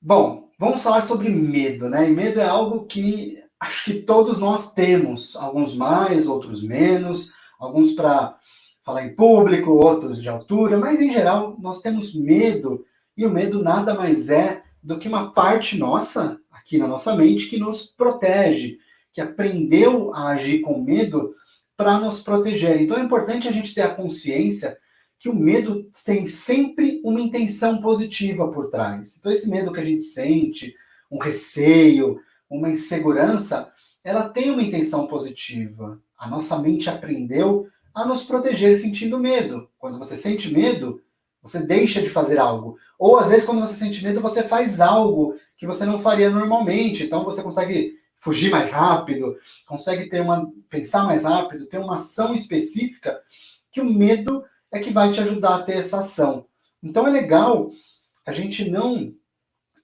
Bom, vamos falar sobre medo, né? E medo é algo que acho que todos nós temos, alguns mais, outros menos, alguns para falar em público, outros de altura, mas em geral nós temos medo, e o medo nada mais é do que uma parte nossa, aqui na nossa mente, que nos protege, que aprendeu a agir com medo para nos proteger. Então é importante a gente ter a consciência que o medo tem sempre uma intenção positiva por trás. Então, esse medo que a gente sente, um receio, uma insegurança, ela tem uma intenção positiva. A nossa mente aprendeu a nos proteger sentindo medo. Quando você sente medo, você deixa de fazer algo. Ou, às vezes, quando você sente medo, você faz algo que você não faria normalmente. Então, você consegue fugir mais rápido, consegue pensar mais rápido, ter uma ação específica que o medo é que vai te ajudar a ter essa ação. Então é legal a gente não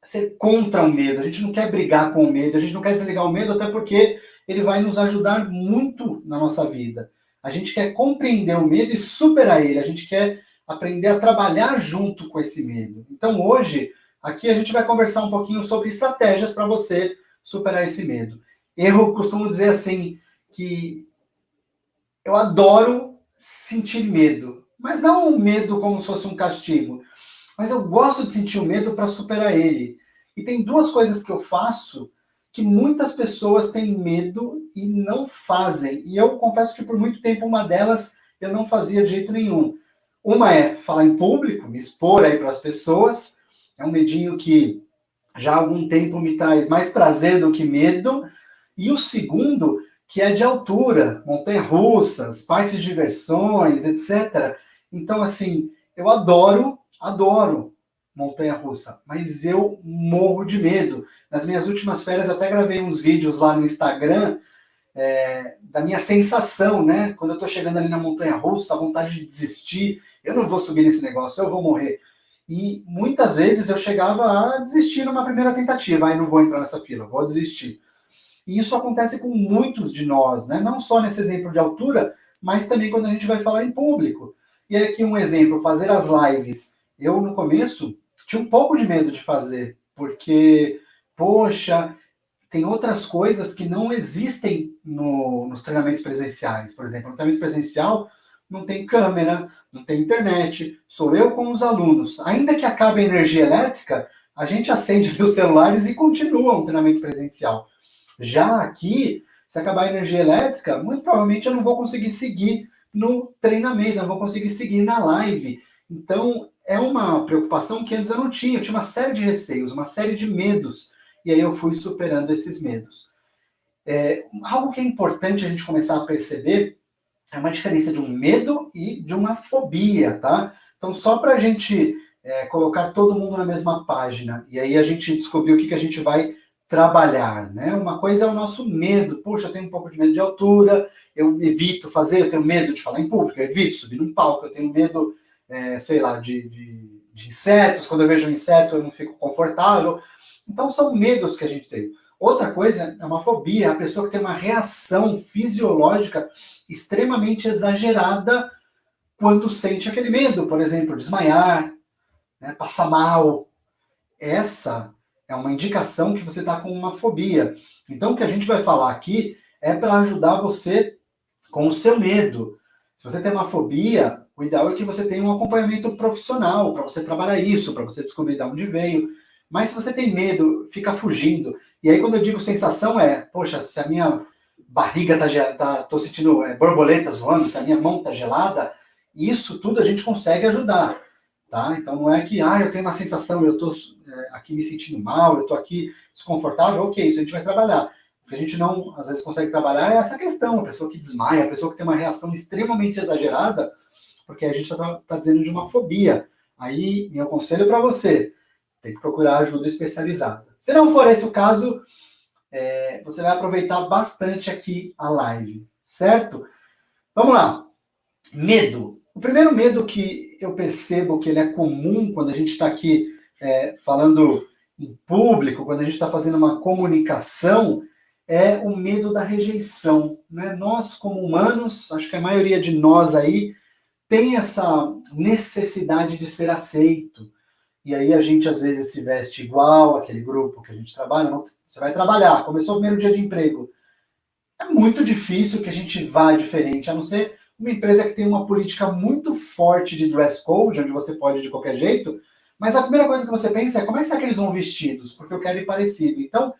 ser contra o medo, a gente não quer brigar com o medo, a gente não quer desligar o medo, até porque ele vai nos ajudar muito na nossa vida. A gente quer compreender o medo e superar ele, a gente quer aprender a trabalhar junto com esse medo. Então hoje, aqui a gente vai conversar um pouquinho sobre estratégias para você superar esse medo. Eu costumo dizer assim, que eu adoro sentir medo, mas não um medo como se fosse um castigo, mas eu gosto de sentir o medo para superar ele. E tem duas coisas que eu faço que muitas pessoas têm medo e não fazem. E eu confesso que por muito tempo uma delas eu não fazia de jeito nenhum. Uma é falar em público, me expor aí para as pessoas. É um medinho que já há algum tempo me traz mais prazer do que medo. E o segundo, que é de altura, montanha-russas, parques de diversões, etc. Então, assim, eu adoro montanha-russa, mas eu morro de medo. Nas minhas últimas férias, até gravei uns vídeos lá no Instagram da minha sensação, né? Quando eu tô chegando ali na montanha-russa, a vontade de desistir, eu não vou subir nesse negócio, eu vou morrer. E muitas vezes eu chegava a desistir numa primeira tentativa, aí não vou entrar nessa fila, vou desistir. E isso acontece com muitos de nós, né? Não só nesse exemplo de altura, mas também quando a gente vai falar em público. E aqui um exemplo, fazer as lives. Eu, no começo, tinha um pouco de medo de fazer, porque, poxa, tem outras coisas que não existem nos treinamentos presenciais. Por exemplo, no treinamento presencial não tem câmera, não tem internet, sou eu com os alunos. Ainda que acabe a energia elétrica, a gente acende os celulares e continua um treinamento presencial. Já aqui, se acabar a energia elétrica, muito provavelmente eu não vou conseguir seguir no treinamento, eu não vou conseguir seguir na live. Então, é uma preocupação que antes eu não tinha. Eu tinha uma série de receios, uma série de medos. E aí eu fui superando esses medos. Algo que é importante a gente começar a perceber é uma diferença de um medo e de uma fobia, tá? Então, só para a gente colocar todo mundo na mesma página, e aí a gente descobrir o que a gente vai trabalhar, né? Uma coisa é o nosso medo. Puxa, eu tenho um pouco de medo de altura, eu evito fazer, eu tenho medo de falar em público, eu evito subir num palco, eu tenho medo, sei lá, de insetos, quando eu vejo um inseto eu não fico confortável. Então, são medos que a gente tem. Outra coisa é uma fobia, a pessoa que tem uma reação fisiológica extremamente exagerada quando sente aquele medo, por exemplo, desmaiar, né, passar mal. Essa é uma indicação que você está com uma fobia. Então, o que a gente vai falar aqui é para ajudar você com o seu medo. Se você tem uma fobia, o ideal é que você tenha um acompanhamento profissional para você trabalhar isso, para você descobrir de onde veio. Mas se você tem medo, fica fugindo. E aí, quando eu digo sensação, poxa, se a minha barriga tô sentindo borboletas voando, se a minha mão tá gelada, isso tudo a gente consegue ajudar, tá? Então não é que, eu tenho uma sensação, eu tô aqui me sentindo mal, eu tô aqui desconfortável, ok, isso a gente vai trabalhar. O que a gente não, às vezes, consegue trabalhar é essa questão, a pessoa que desmaia, a pessoa que tem uma reação extremamente exagerada, porque a gente tá dizendo de uma fobia. Aí, meu conselho para você, tem que procurar ajuda especializada. Se não for esse o caso, você vai aproveitar bastante aqui a live, certo? Vamos lá. Medo. O primeiro medo que eu percebo que ele é comum quando a gente está aqui falando em público, quando a gente está fazendo uma comunicação, é o medo da rejeição. Né? Nós, como humanos, acho que a maioria de nós aí tem essa necessidade de ser aceito. e aí a gente às vezes se veste igual aquele grupo que a gente trabalha. Não, você vai trabalhar, começou o primeiro dia de emprego. É muito difícil que a gente vá diferente, a não ser uma empresa que tem uma política muito forte de dress code, onde você pode ir de qualquer jeito, mas a primeira coisa que você pensa é como é que será que eles vão vestidos? Porque eu quero ir parecido. Então,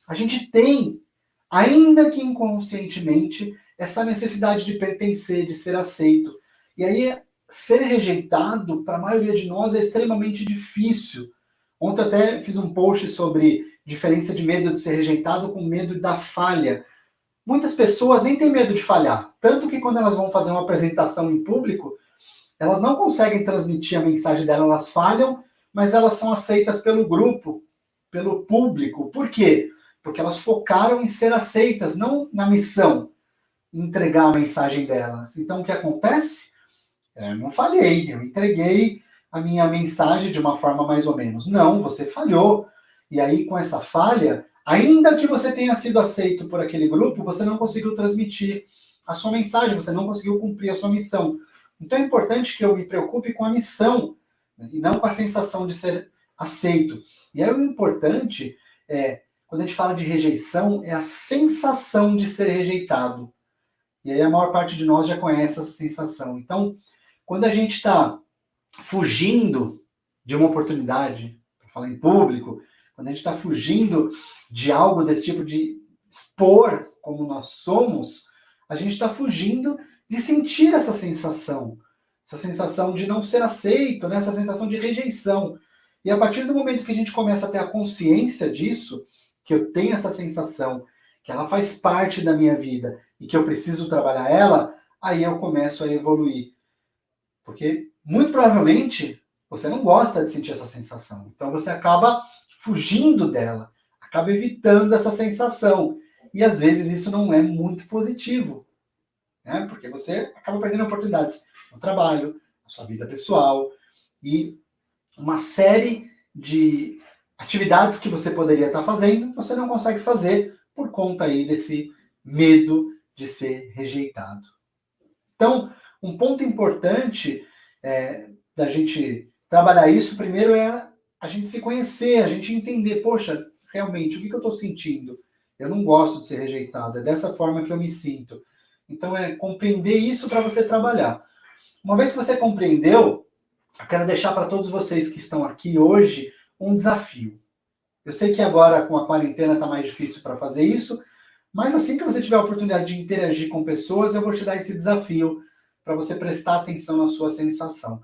a gente tem, ainda que inconscientemente, essa necessidade de pertencer, de ser aceito. E aí, ser rejeitado, para a maioria de nós, é extremamente difícil. Ontem até fiz um post sobre diferença de medo de ser rejeitado com medo da falha. Muitas pessoas nem têm medo de falhar, tanto que quando elas vão fazer uma apresentação em público, elas não conseguem transmitir a mensagem dela, elas falham, mas elas são aceitas pelo grupo, pelo público. Por quê? Porque elas focaram em ser aceitas, não na missão, entregar a mensagem delas. Então, o que acontece? Eu não falhei, eu entreguei a minha mensagem de uma forma mais ou menos. Não, você falhou. E aí, com essa falha, ainda que você tenha sido aceito por aquele grupo, você não conseguiu transmitir a sua mensagem, você não conseguiu cumprir a sua missão. Então é importante que eu me preocupe com a missão, né, e não com a sensação de ser aceito. E aí o importante é, quando a gente fala de rejeição, é a sensação de ser rejeitado. E aí a maior parte de nós já conhece essa sensação. Então, quando a gente está fugindo de uma oportunidade, para falar em público, quando a gente está fugindo de algo desse tipo, de expor como nós somos, a gente está fugindo de sentir essa sensação de não ser aceito, né? Essa sensação de rejeição. E a partir do momento que a gente começa a ter a consciência disso, que eu tenho essa sensação, que ela faz parte da minha vida e que eu preciso trabalhar ela, aí eu começo a evoluir. Porque, muito provavelmente, você não gosta de sentir essa sensação. Então você acaba fugindo dela, acaba evitando essa sensação. E às vezes isso não é muito positivo, né? Porque você acaba perdendo oportunidades no trabalho, na sua vida pessoal, e uma série de atividades que você poderia estar fazendo, você não consegue fazer por conta aí desse medo de ser rejeitado. Então, um ponto importante da gente trabalhar isso, primeiro é a gente se conhecer, a gente entender, poxa, realmente, o que eu estou sentindo? Eu não gosto de ser rejeitado, é dessa forma que eu me sinto. Então, é compreender isso para você trabalhar. Uma vez que você compreendeu, eu quero deixar para todos vocês que estão aqui hoje um desafio. Eu sei que agora, com a quarentena, está mais difícil para fazer isso, mas assim que você tiver a oportunidade de interagir com pessoas, eu vou te dar esse desafio para você prestar atenção na sua sensação.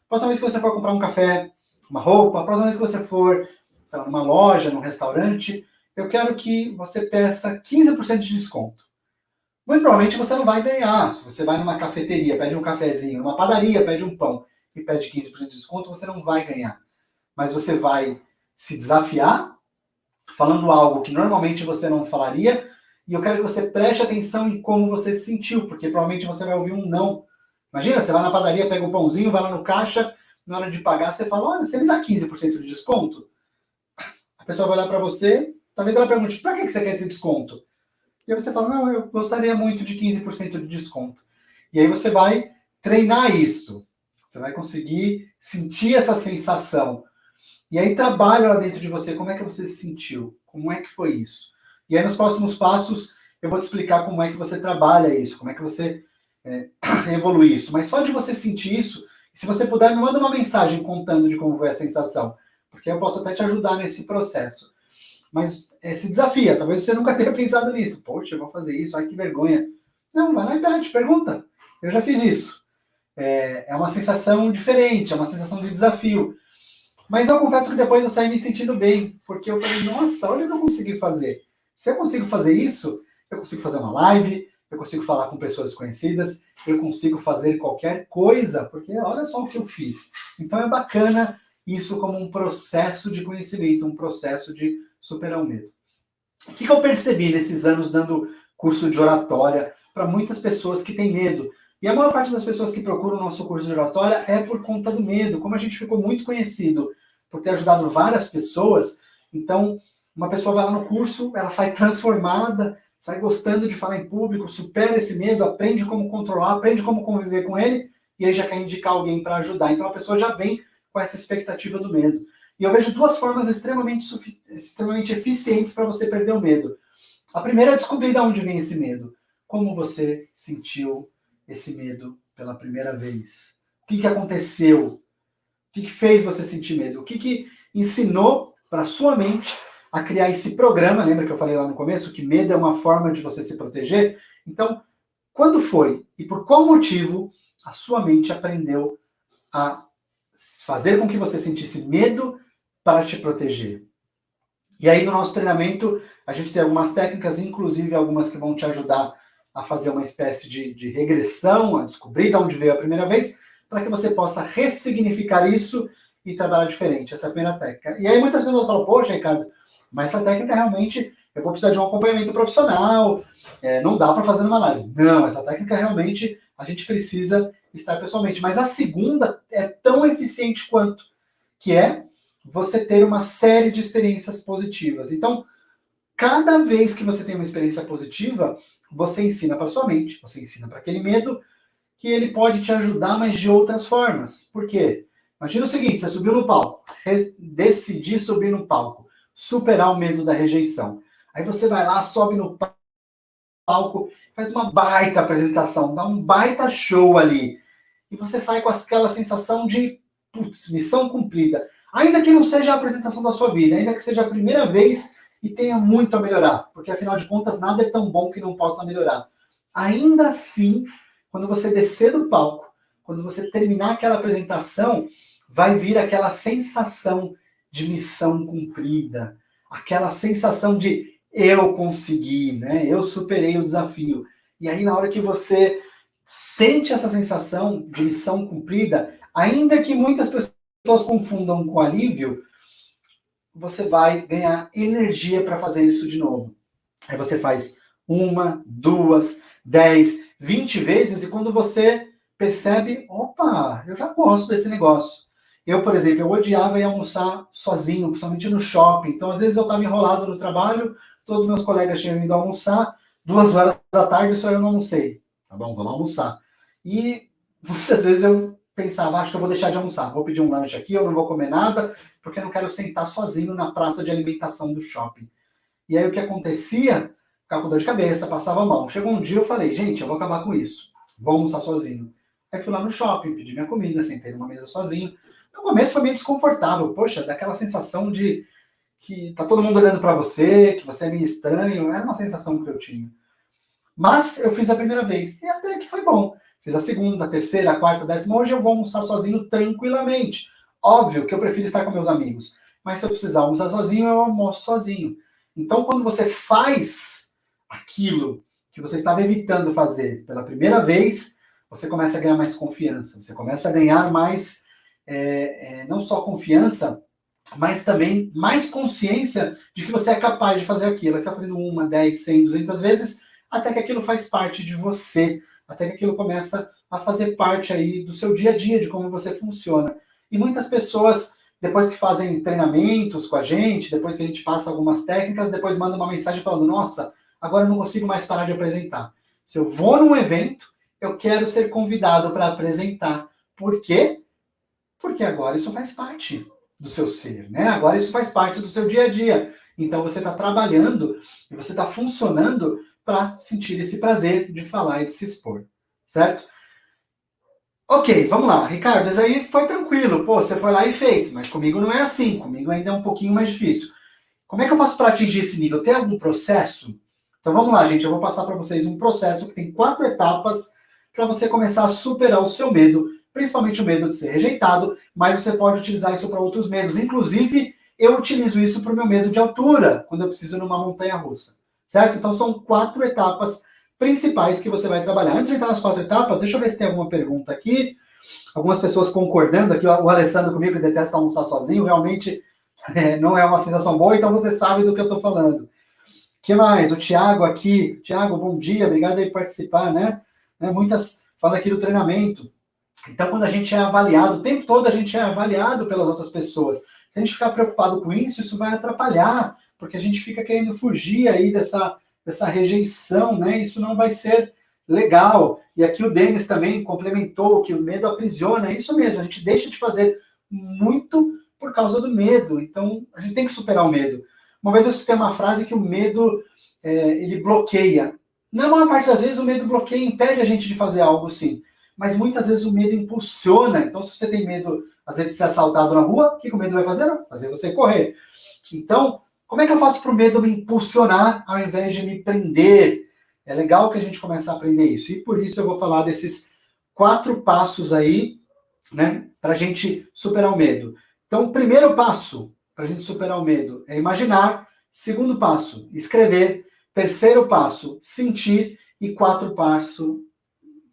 Próxima vez que você for comprar um café, uma roupa, próxima vez que você for, sei lá, numa loja, num restaurante, eu quero que você peça 15% de desconto. Muito provavelmente você não vai ganhar. Se você vai numa cafeteria, pede um cafezinho, numa padaria, pede um pão e pede 15% de desconto, você não vai ganhar. Mas você vai se desafiar, falando algo que normalmente você não falaria, e eu quero que você preste atenção em como você se sentiu, porque provavelmente você vai ouvir um não. Imagina, você vai na padaria, pega o pãozinho, vai lá no caixa, na hora de pagar, você fala, olha, você me dá 15% de desconto? A pessoa vai olhar para você, talvez ela pergunte, para que você quer esse desconto? E aí você fala, não, eu gostaria muito de 15% de desconto. E aí você vai treinar isso. Você vai conseguir sentir essa sensação. E aí trabalha lá dentro de você, como é que você se sentiu? Como é que foi isso? E aí nos próximos passos eu vou te explicar como é que você trabalha isso, como é que você evolui isso. Mas só de você sentir isso, se você puder, me manda uma mensagem contando de como foi a sensação, porque eu posso até te ajudar nesse processo. Mas se desafia, talvez você nunca tenha pensado nisso. Poxa, eu vou fazer isso, ai que vergonha. Não, vai lá e pede, pergunta. Eu já fiz isso. É uma sensação diferente, é uma sensação de desafio. Mas eu confesso que depois eu saí me sentindo bem, porque eu falei, nossa, olha o que eu consegui fazer. Se eu consigo fazer isso, eu consigo fazer uma live, eu consigo falar com pessoas desconhecidas, eu consigo fazer qualquer coisa, porque olha só o que eu fiz. Então é bacana isso como um processo de conhecimento, um processo de superar o medo. O que eu percebi nesses anos dando curso de oratória para muitas pessoas que têm medo? E a maior parte das pessoas que procuram o nosso curso de oratória é por conta do medo. Como a gente ficou muito conhecido por ter ajudado várias pessoas, então uma pessoa vai lá no curso, ela sai transformada, sai gostando de falar em público, supera esse medo, aprende como controlar, aprende como conviver com ele, e aí já quer indicar alguém para ajudar. Então a pessoa já vem com com essa expectativa do medo. E eu vejo duas formas extremamente eficientes para você perder o medo. A primeira é descobrir de onde vem esse medo. Como você sentiu esse medo pela primeira vez? O que aconteceu? O que fez você sentir medo? O que ensinou para sua mente a criar esse programa? Lembra que eu falei lá no começo que medo é uma forma de você se proteger? Então, quando foi e por qual motivo a sua mente aprendeu a fazer com que você sentisse medo para te proteger? E aí, no nosso treinamento, a gente tem algumas técnicas, inclusive algumas que vão te ajudar a fazer uma espécie de regressão, a descobrir de onde veio a primeira vez, para que você possa ressignificar isso e trabalhar diferente. Essa é a primeira técnica. E aí, muitas pessoas falam, poxa, Ricardo, mas essa técnica realmente, eu vou precisar de um acompanhamento profissional, não dá para fazer numa live. Não, essa técnica realmente a gente precisa estar pessoalmente. Mas a segunda é tão eficiente quanto, que é você ter uma série de experiências positivas. Então, cada vez que você tem uma experiência positiva, você ensina para sua mente, você ensina para aquele medo, que ele pode te ajudar, mas de outras formas. Por quê? Imagina o seguinte, você subiu no palco, decidir subir no palco, superar o medo da rejeição. Aí você vai lá, sobe no palco, faz uma baita apresentação, dá um baita show ali. E você sai com aquela sensação de, putz, missão cumprida. Ainda que não seja a apresentação da sua vida, ainda que seja a primeira vez e tenha muito a melhorar, porque afinal de contas nada é tão bom que não possa melhorar. Ainda assim, quando você descer do palco, quando você terminar aquela apresentação, vai vir aquela sensação de missão cumprida, aquela sensação de eu consegui, né? Eu superei o desafio. E aí na hora que você sente essa sensação de missão cumprida, ainda que muitas pessoas confundam com alívio, você vai ganhar energia para fazer isso de novo. Aí você faz 1, 2, 10, 20 vezes e quando você percebe, opa, eu já gosto desse negócio. Eu, por exemplo, eu odiava ir almoçar sozinho, principalmente no shopping. Então, às vezes eu estava enrolado no trabalho, todos os meus colegas tinham ido almoçar, 2 horas da tarde só eu não almocei. Tá bom, vamos almoçar. E muitas vezes eu pensava, acho que eu vou deixar de almoçar, vou pedir um lanche aqui, eu não vou comer nada, porque eu não quero sentar sozinho na praça de alimentação do shopping. E aí o que acontecia? Ficava com dor de cabeça, passava mal. Chegou um dia eu falei, gente, eu vou acabar com isso. Vou almoçar sozinho. Aí fui lá no shopping, pedi minha comida, sentei numa mesa sozinho. No começo foi meio desconfortável. Poxa, daquela sensação de que tá todo mundo olhando para você, que você é meio estranho. Era uma sensação que eu tinha. Mas eu fiz a primeira vez. E até que foi bom. Fiz a segunda, a terceira, a quarta, a 10ª. Hoje eu vou almoçar sozinho tranquilamente. Óbvio que eu prefiro estar com meus amigos. Mas se eu precisar almoçar sozinho, eu almoço sozinho. Então, quando você faz aquilo que você estava evitando fazer pela primeira vez, você começa a ganhar mais confiança. Você começa a ganhar mais, não só confiança, mas também mais consciência de que você é capaz de fazer aquilo. Você está fazendo 1, 10, 100, 200 vezes, até que aquilo faz parte de você, até que aquilo começa a fazer parte aí do seu dia a dia, de como você funciona. E muitas pessoas, depois que fazem treinamentos com a gente, depois que a gente passa algumas técnicas, depois mandam uma mensagem falando, nossa, agora eu não consigo mais parar de apresentar. Se eu vou num evento, eu quero ser convidado para apresentar. Por quê? Porque agora isso faz parte do seu ser, né? Agora isso faz parte do seu dia a dia. Então você está trabalhando e você está funcionando para sentir esse prazer de falar e de se expor, certo? Ok, vamos lá. Ricardo, isso aí foi tranquilo. Pô, você foi lá e fez, mas comigo não é assim. Comigo ainda é um pouquinho mais difícil. Como é que eu faço para atingir esse nível? Tem algum processo? Então vamos lá, gente. Eu vou passar para vocês um processo que tem 4 etapas para você começar a superar o seu medo, principalmente o medo de ser rejeitado, mas você pode utilizar isso para outros medos. Inclusive, eu utilizo isso para o meu medo de altura, quando eu preciso ir numa montanha-russa, certo? Então são 4 etapas principais que você vai trabalhar. Antes de entrar nas 4 etapas, deixa eu ver se tem alguma pergunta aqui. Algumas pessoas concordando aqui, o Alessandro comigo, que detesta almoçar sozinho, realmente não é uma sensação boa, então você sabe do que eu estou falando. O que mais? O Tiago aqui. Tiago, bom dia, obrigado aí por participar, né? Muitas falam aqui do treinamento. Então, quando a gente é avaliado, o tempo todo a gente é avaliado pelas outras pessoas. Se a gente ficar preocupado com isso, isso vai atrapalhar, porque a gente fica querendo fugir aí dessa rejeição, né? Isso não vai ser legal. E aqui o Denis também complementou que o medo aprisiona. É isso mesmo, a gente deixa de fazer muito por causa do medo. Então, a gente tem que superar o medo. Uma vez eu escutei uma frase que o medo, ele bloqueia. Na maior parte das vezes, o medo bloqueia e impede a gente de fazer algo, sim. Mas muitas vezes o medo impulsiona. Então, se você tem medo, às vezes, de ser assaltado na rua, o que o medo vai fazer? Fazer você correr. Então, como é que eu faço para o medo me impulsionar ao invés de me prender? É legal que a gente comece a aprender isso. E por isso eu vou falar desses 4 passos aí, né, para a gente superar o medo. Então, o primeiro passo para a gente superar o medo é imaginar. Segundo passo, escrever. Terceiro passo, sentir. E 4 passo,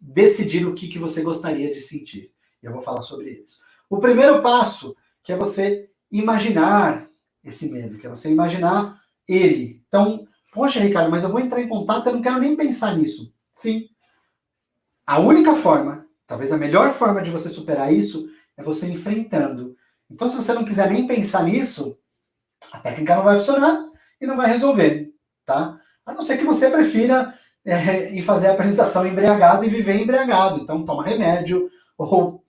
decidir o que você gostaria de sentir. Eu vou falar sobre eles. O primeiro passo, que é você imaginar esse medo, que é você imaginar ele. Então, poxa, Ricardo, mas eu vou entrar em contato, eu não quero nem pensar nisso. Sim. A única forma, talvez a melhor forma de você superar isso, é você enfrentando. Então, se você não quiser nem pensar nisso, a técnica não vai funcionar e não vai resolver, tá? A não ser que você prefira ir fazer a apresentação embriagado e viver embriagado. Então, toma remédio ou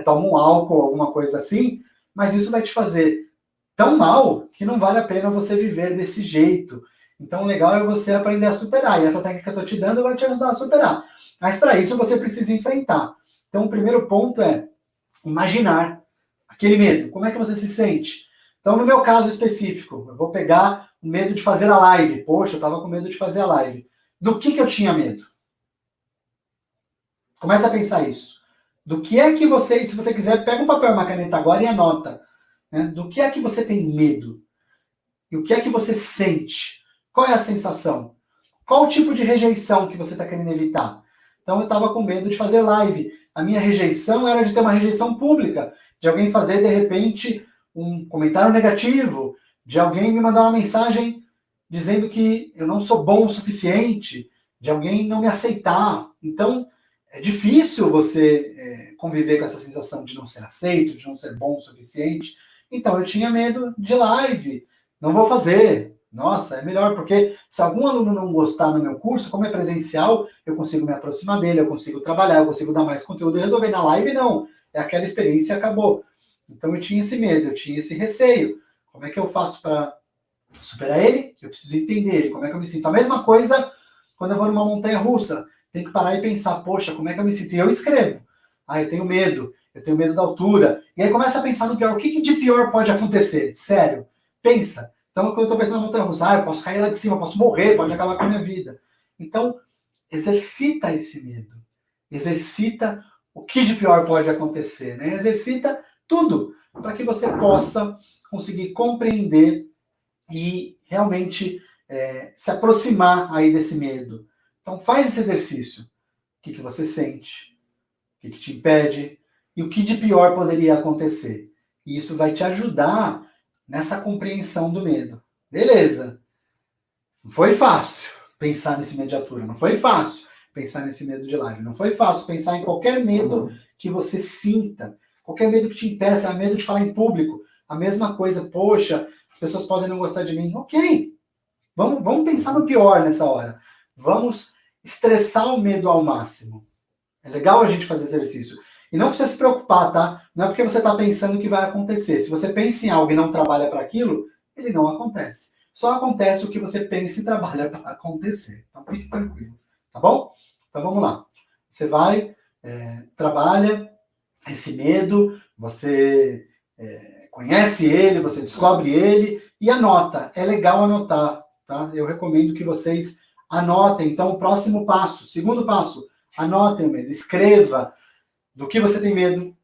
toma um álcool, alguma coisa assim, mas isso vai te fazer tão mal que não vale a pena você viver desse jeito. Então, o legal é você aprender a superar. E essa técnica que eu estou te dando vai te ajudar a superar. Mas, para isso, você precisa enfrentar. Então, o primeiro ponto é imaginar aquele medo. Como é que você se sente? Então, no meu caso específico, eu vou pegar o medo de fazer a live. Poxa, eu estava com medo de fazer a live. Do que eu tinha medo? Começa a pensar isso. Do que é que você, se você quiser, pega um papel e uma caneta agora e anota. Né? Do que é que você tem medo? E o que é que você sente? Qual é a sensação? Qual o tipo de rejeição que você está querendo evitar? Então, eu estava com medo de fazer live. A minha rejeição era de ter uma rejeição pública, de alguém fazer, de repente, um comentário negativo, de alguém me mandar uma mensagem dizendo que eu não sou bom o suficiente, de alguém não me aceitar. Então, é difícil você conviver com essa sensação de não ser aceito, de não ser bom o suficiente. Então, eu tinha medo de live. Não vou fazer. Nossa, é melhor, porque se algum aluno não gostar no meu curso, como é presencial, eu consigo me aproximar dele, eu consigo trabalhar, eu consigo dar mais conteúdo e resolver. Na live, não. É aquela experiência e acabou. Então, eu tinha esse medo, eu tinha esse receio. Como é que eu faço para superar ele? Eu preciso entender ele. Como é que eu me sinto? A mesma coisa quando eu vou numa montanha-russa. Tem que parar e pensar, poxa, como é que eu me sinto? E eu escrevo. Ah, eu tenho medo da altura. E aí começa a pensar no pior. O que de pior pode acontecer? Sério, pensa. Então, quando eu estou pensando na montanha-russa, eu posso cair lá de cima, eu posso morrer, pode acabar com a minha vida. Então, exercita esse medo. Exercita o que de pior pode acontecer. Né? Exercita tudo para que você possa conseguir compreender e realmente se aproximar aí desse medo. Então, faz esse exercício. O que você sente? O que te impede? E o que de pior poderia acontecer? E isso vai te ajudar nessa compreensão do medo. Beleza. Não foi fácil pensar nesse medo de altura. Não foi fácil pensar nesse medo de live. Não foi fácil pensar em qualquer medo que você sinta. Qualquer medo que te impeça. Medo de falar em público. A mesma coisa. Poxa, as pessoas podem não gostar de mim. Ok. Vamos pensar no pior nessa hora. Vamos estressar o medo ao máximo. É legal a gente fazer exercício. E não precisa se preocupar, tá? Não é porque você está pensando que vai acontecer. Se você pensa em algo e não trabalha para aquilo, ele não acontece. Só acontece o que você pensa e trabalha para acontecer. Então fique tranquilo, tá bom? Então vamos lá. Você vai, trabalha esse medo, você conhece ele, você descobre ele e anota. É legal anotar, tá? Eu recomendo que vocês anotem. Então, o próximo passo, segundo passo, anotem o medo, escreva do que você tem medo,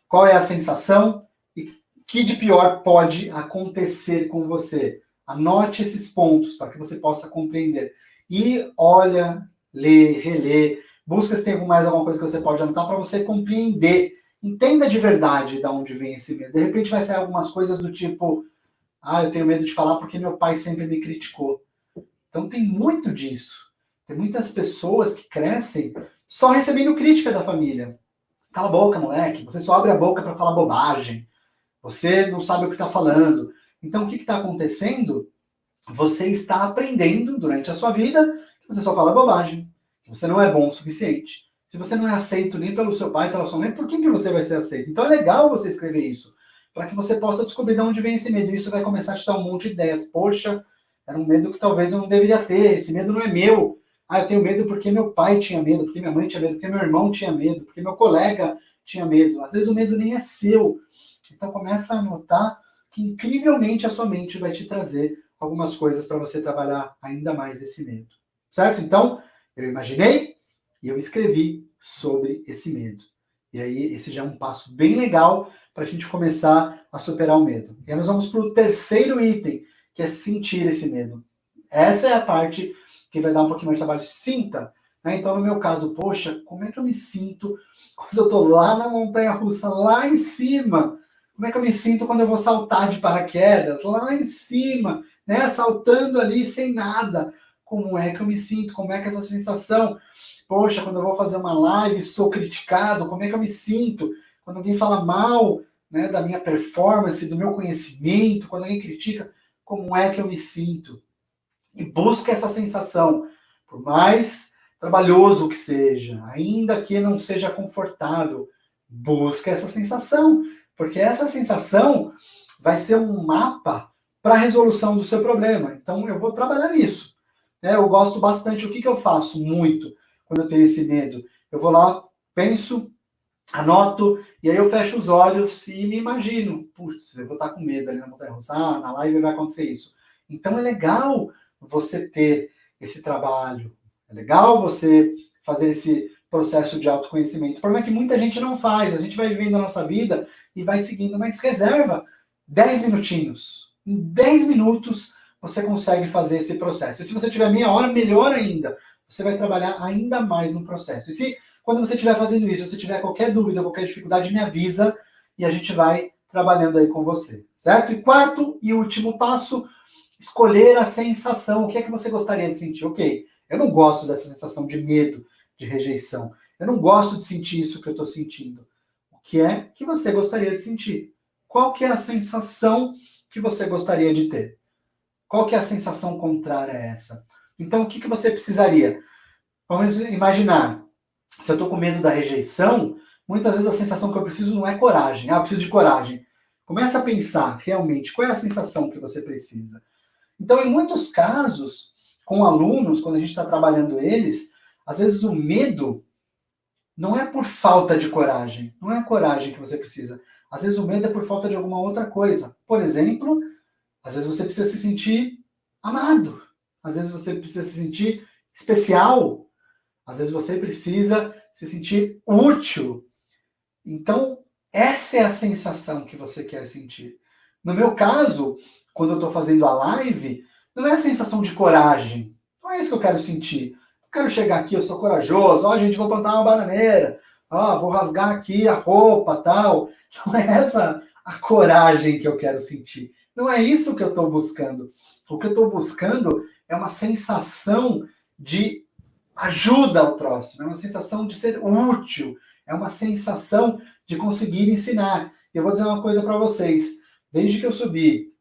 qual é a sensação e o que de pior pode acontecer com você. Anote esses pontos para que você possa compreender. E olha, lê, relê, busca se tem mais alguma coisa que você pode anotar para você compreender. Entenda de verdade de onde vem esse medo. De repente vai sair algumas coisas do tipo, eu tenho medo de falar porque meu pai sempre me criticou. Então tem muito disso. Tem muitas pessoas que crescem só recebendo crítica da família. Cala a boca, moleque. Você só abre a boca para falar bobagem. Você não sabe o que está falando. Então, o que está acontecendo? Você está aprendendo durante a sua vida que você só fala bobagem. Que você não é bom o suficiente. Se você não é aceito nem pelo seu pai, pela sua mãe, por que você vai ser aceito? Então, é legal você escrever isso. para que você possa descobrir de onde vem esse medo. E isso vai começar a te dar um monte de ideias. Poxa, era um medo que talvez eu não deveria ter. Esse medo não é meu. Eu tenho medo porque meu pai tinha medo, porque minha mãe tinha medo, porque meu irmão tinha medo, porque meu colega tinha medo. Às vezes o medo nem é seu. Então começa a notar que incrivelmente a sua mente vai te trazer algumas coisas para você trabalhar ainda mais esse medo. Certo? Então, eu imaginei e eu escrevi sobre esse medo. E aí, esse já é um passo bem legal para a gente começar a superar o medo. E aí nós vamos para o terceiro item, que é sentir esse medo. Essa é a parte que vai dar um pouquinho mais de trabalho. Sinta. Né? Então, no meu caso, poxa, como é que eu me sinto quando eu estou lá na montanha-russa, lá em cima? Como é que eu me sinto quando eu vou saltar de paraquedas, lá em cima, né? Saltando ali sem nada? Como é que eu me sinto? Como é que é essa sensação? Poxa, quando eu vou fazer uma live, sou criticado, como é que eu me sinto? Quando alguém fala mal, né, da minha performance, do meu conhecimento, quando alguém critica, como é que eu me sinto? E busca essa sensação, por mais trabalhoso que seja, ainda que não seja confortável, busca essa sensação, porque essa sensação vai ser um mapa para a resolução do seu problema. Então eu vou trabalhar nisso. Eu gosto bastante. O que eu faço muito quando eu tenho esse medo? Eu vou lá, penso, anoto, e aí eu fecho os olhos e me imagino. Putz, eu vou estar com medo ali na montanha-russa. Na live vai acontecer isso. Então é legal você ter esse trabalho. É legal você fazer esse processo de autoconhecimento. O problema é que muita gente não faz. A gente vai vivendo a nossa vida e vai seguindo, mas reserva 10 minutinhos. Em 10 minutos você consegue fazer esse processo. E se você tiver meia hora, melhor ainda. Você vai trabalhar ainda mais no processo. E se quando você estiver fazendo isso, se tiver qualquer dúvida, qualquer dificuldade, me avisa e a gente vai trabalhando aí com você. Certo? E quarto e último passo, escolher a sensação. O que é que você gostaria de sentir? Ok, eu não gosto dessa sensação de medo, de rejeição. Eu não gosto de sentir isso que eu estou sentindo. O que é que você gostaria de sentir? Qual que é a sensação que você gostaria de ter? Qual que é a sensação contrária a essa? Então, o que você precisaria? Vamos imaginar, se eu estou com medo da rejeição, muitas vezes a sensação que eu preciso não é coragem. Eu preciso de coragem. Começa a pensar realmente qual é a sensação que você precisa. Então, em muitos casos, com alunos, quando a gente está trabalhando eles, às vezes o medo não é por falta de coragem. Não é a coragem que você precisa. Às vezes o medo é por falta de alguma outra coisa. Por exemplo, às vezes você precisa se sentir amado. Às vezes você precisa se sentir especial. Às vezes você precisa se sentir útil. Então, essa é a sensação que você quer sentir. No meu caso, quando eu estou fazendo a live, não é a sensação de coragem. Não é isso que eu quero sentir. Eu quero chegar aqui, eu sou corajoso. Gente, vou plantar uma bananeira. Vou rasgar aqui a roupa, tal. Não é essa a coragem que eu quero sentir. Não é isso que eu estou buscando. O que eu estou buscando é uma sensação de ajuda ao próximo, é uma sensação de ser útil, é uma sensação de conseguir ensinar. Eu vou dizer uma coisa para vocês. Desde que eu subi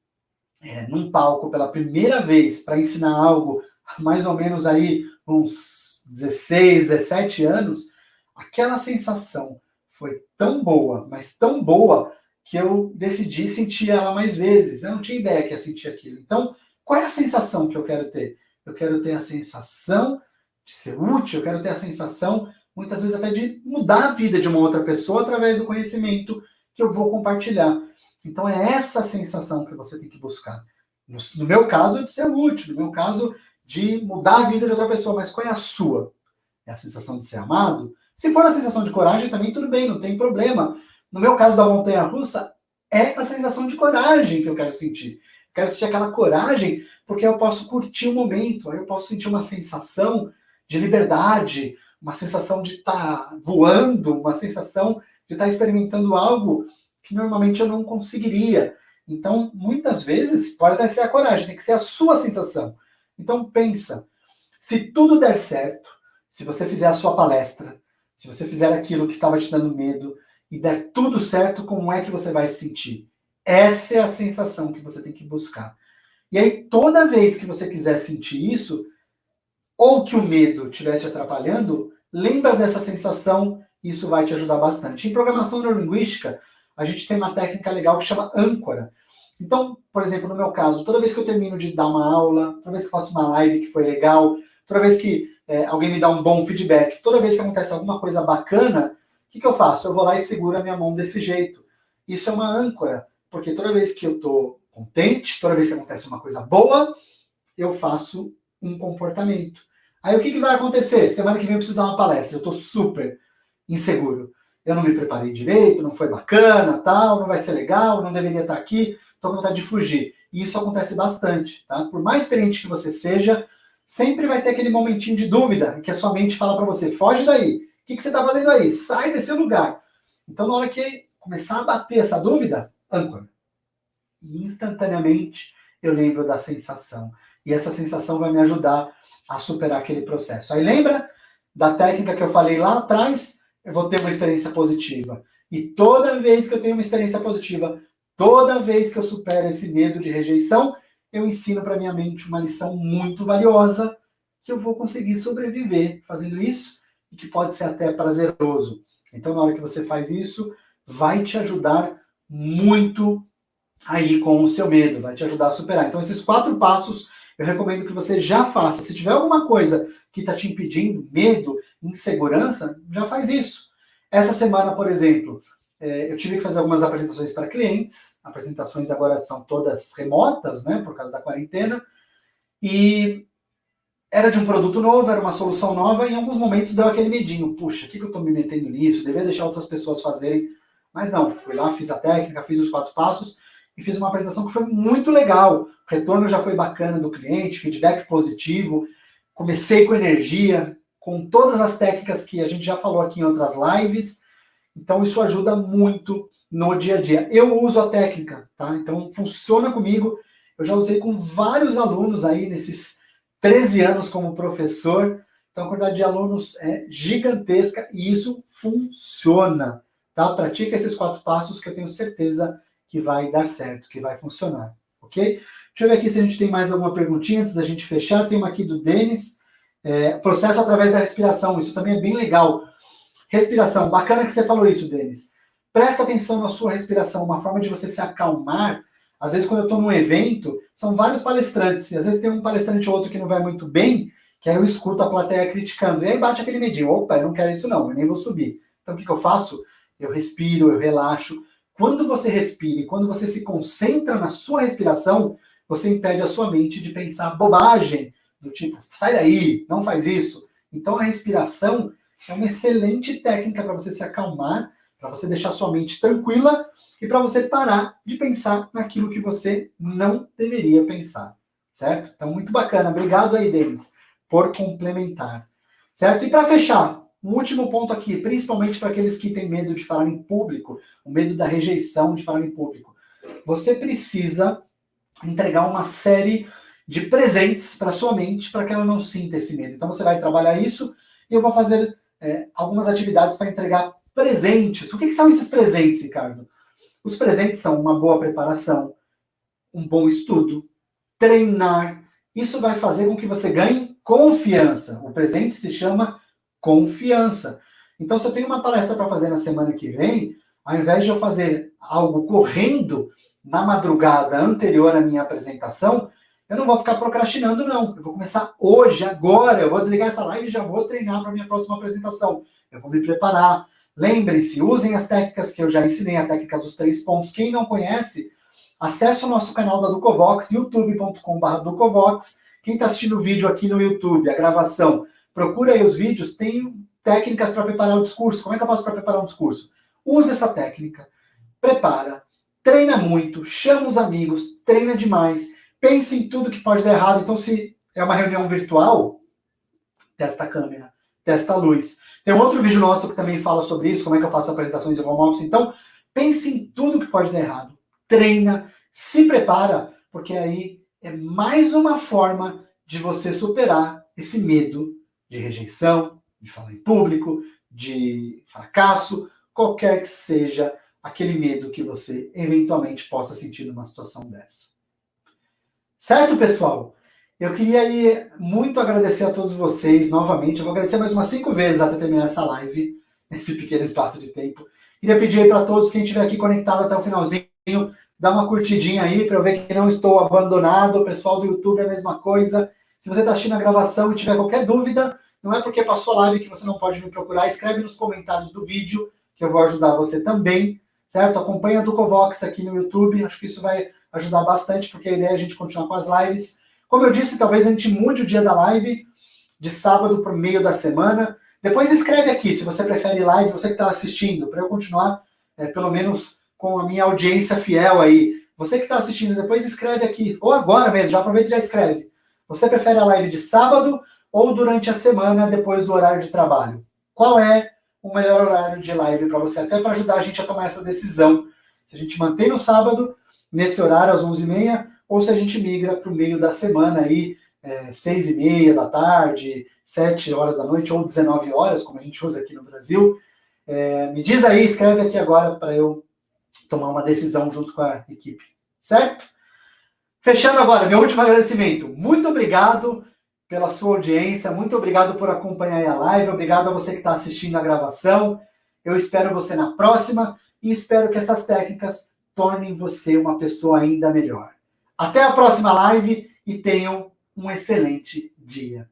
num palco pela primeira vez para ensinar algo, mais ou menos aí uns 16, 17 anos, aquela sensação foi tão boa, mas tão boa, que eu decidi sentir ela mais vezes. Eu não tinha ideia que ia sentir aquilo. Então, qual é a sensação que eu quero ter? Eu quero ter a sensação de ser útil, eu quero ter a sensação, muitas vezes até de mudar a vida de uma outra pessoa através do conhecimento que eu vou compartilhar. Então é essa sensação que você tem que buscar. No meu caso, de ser útil, no meu caso, de mudar a vida de outra pessoa, mas qual é a sua? É a sensação de ser amado? Se for a sensação de coragem, também tudo bem, não tem problema. No meu caso da montanha-russa, é a sensação de coragem que eu quero sentir. Eu quero sentir aquela coragem, porque eu posso curtir o momento, aí eu posso sentir uma sensação de liberdade, uma sensação de estar voando, uma sensação de estar experimentando algo que normalmente eu não conseguiria. Então, muitas vezes, pode até ser a coragem, tem que ser a sua sensação. Então, pensa, se tudo der certo, se você fizer a sua palestra, se você fizer aquilo que estava te dando medo e der tudo certo, como é que você vai se sentir? Essa é a sensação que você tem que buscar. E aí, toda vez que você quiser sentir isso, ou que o medo estiver te atrapalhando, lembra dessa sensação, isso vai te ajudar bastante. Em programação neurolinguística, a gente tem uma técnica legal que chama âncora. Então, por exemplo, no meu caso, toda vez que eu termino de dar uma aula, toda vez que eu faço uma live que foi legal, toda vez que alguém me dá um bom feedback, toda vez que acontece alguma coisa bacana, o que eu faço? Eu vou lá e seguro a minha mão desse jeito. Isso é uma âncora, porque toda vez que eu estou contente, toda vez que acontece uma coisa boa, eu faço um comportamento. Aí o que vai acontecer? Semana que vem eu preciso dar uma palestra, eu estou super inseguro. Eu não me preparei direito, não foi bacana, tal, não vai ser legal, não deveria estar aqui, estou com vontade de fugir. E isso acontece bastante, tá? Por mais experiente que você seja, sempre vai ter aquele momentinho de dúvida, em que a sua mente fala para você, foge daí, o que você está fazendo aí? Sai desse lugar. Então, na hora que começar a bater essa dúvida, âncora. E instantaneamente eu lembro da sensação. E essa sensação vai me ajudar a superar aquele processo. Aí lembra da técnica que eu falei lá atrás? Eu vou ter uma experiência positiva. E toda vez que eu tenho uma experiência positiva, toda vez que eu supero esse medo de rejeição, eu ensino para minha mente uma lição muito valiosa que eu vou conseguir sobreviver fazendo isso e que pode ser até prazeroso. Então, na hora que você faz isso, vai te ajudar muito aí com o seu medo, vai te ajudar a superar. Então, esses 4 passos eu recomendo que você já faça. Se tiver alguma coisa que está te impedindo, medo, insegurança, já faz isso. Essa semana, por exemplo, eu tive que fazer algumas apresentações para clientes. Apresentações agora são todas remotas, né, por causa da quarentena. E era de um produto novo, era uma solução nova, e em alguns momentos deu aquele medinho. Puxa, o que eu estou me metendo nisso? Devia deixar outras pessoas fazerem. Mas não, fui lá, fiz a técnica, fiz os 4 passos e fiz uma apresentação que foi muito legal. O retorno já foi bacana do cliente, feedback positivo. Comecei com energia, com todas as técnicas que a gente já falou aqui em outras lives. Então, isso ajuda muito no dia a dia. Eu uso a técnica, tá? Então, funciona comigo. Eu já usei com vários alunos aí nesses 13 anos como professor. Então, a quantidade de alunos é gigantesca e isso funciona, tá? Pratica esses 4 passos que eu tenho certeza que vai dar certo, que vai funcionar, ok? Deixa eu ver aqui se a gente tem mais alguma perguntinha antes da gente fechar. Tem uma aqui do Denis. Processo através da respiração. Isso também é bem legal. Respiração. Bacana que você falou isso, Denis. Presta atenção na sua respiração. Uma forma de você se acalmar. Às vezes, quando eu estou num evento, são vários palestrantes. E às vezes tem um palestrante ou outro que não vai muito bem, que aí eu escuto a plateia criticando. E aí bate aquele medinho. Opa, eu não quero isso não, eu nem vou subir. Então, o que eu faço? Eu respiro, eu relaxo. Quando você respira e quando você se concentra na sua respiração, você impede a sua mente de pensar bobagem, do tipo, sai daí, não faz isso. Então, a respiração é uma excelente técnica para você se acalmar, para você deixar sua mente tranquila e para você parar de pensar naquilo que você não deveria pensar, certo? Então, muito bacana. Obrigado aí, Denis, por complementar, certo? E para fechar, um último ponto aqui, principalmente para aqueles que têm medo de falar em público, o medo da rejeição de falar em público. Você precisa entregar uma série de presentes para sua mente para que ela não sinta esse medo. Então, você vai trabalhar isso e eu vou fazer algumas atividades para entregar presentes. O que são esses presentes, Ricardo? Os presentes são uma boa preparação, um bom estudo, treinar. Isso vai fazer com que você ganhe confiança. O presente se chama confiança. Então, se eu tenho uma palestra para fazer na semana que vem, ao invés de eu fazer algo correndo na madrugada anterior à minha apresentação, eu não vou ficar procrastinando, não. Eu vou começar hoje, agora. Eu vou desligar essa live e já vou treinar para a minha próxima apresentação. Eu vou me preparar. Lembrem-se, usem as técnicas que eu já ensinei, a técnica dos 3 pontos. Quem não conhece, acesse o nosso canal da Ducovox, youtube.com/Ducovox. Quem está assistindo o vídeo aqui no YouTube, a gravação, procura aí os vídeos, tem técnicas para preparar o discurso. Como é que eu faço para preparar um discurso? Use essa técnica, prepara, treina muito, chama os amigos, treina demais, pense em tudo que pode dar errado. Então, se é uma reunião virtual, testa a câmera, testa a luz. Tem um outro vídeo nosso que também fala sobre isso, como é que eu faço apresentações em home office. Então, pense em tudo que pode dar errado, treina, se prepara, porque aí é mais uma forma de você superar esse medo de rejeição, de falar em público, de fracasso, qualquer que seja aquele medo que você eventualmente possa sentir numa situação dessa. Certo, pessoal? Eu queria aí muito agradecer a todos vocês novamente. Eu vou agradecer mais umas 5 vezes até terminar essa live, nesse pequeno espaço de tempo. Queria pedir aí para todos, quem estiver aqui conectado até o finalzinho, dá uma curtidinha aí para eu ver que não estou abandonado. O pessoal do YouTube é a mesma coisa. Se você está assistindo a gravação e tiver qualquer dúvida, não é porque passou a live que você não pode me procurar. Escreve nos comentários do vídeo, que eu vou ajudar você também, certo? Acompanha a Ducovox aqui no YouTube. Acho que isso vai ajudar bastante, porque a ideia é a gente continuar com as lives. Como eu disse, talvez a gente mude o dia da live de sábado para o meio da semana. Depois escreve aqui se você prefere live, você que está assistindo, para eu continuar, pelo menos, com a minha audiência fiel aí. Você que está assistindo, depois escreve aqui, ou agora mesmo, já aproveita e já escreve. Você prefere a live de sábado ou durante a semana, depois do horário de trabalho? Qual é o melhor horário de live para você? Até para ajudar a gente a tomar essa decisão. Se a gente mantém no sábado, nesse horário, às 11h30, ou se a gente migra para o meio da semana aí, 6h30 da tarde, 7 horas da noite, ou 19 horas, como a gente usa aqui no Brasil. Me diz aí, escreve aqui agora para eu tomar uma decisão junto com a equipe, certo? Fechando agora, meu último agradecimento. Muito obrigado pela sua audiência, muito obrigado por acompanhar a live, obrigado a você que está assistindo a gravação. Eu espero você na próxima e espero que essas técnicas tornem você uma pessoa ainda melhor. Até a próxima live e tenham um excelente dia.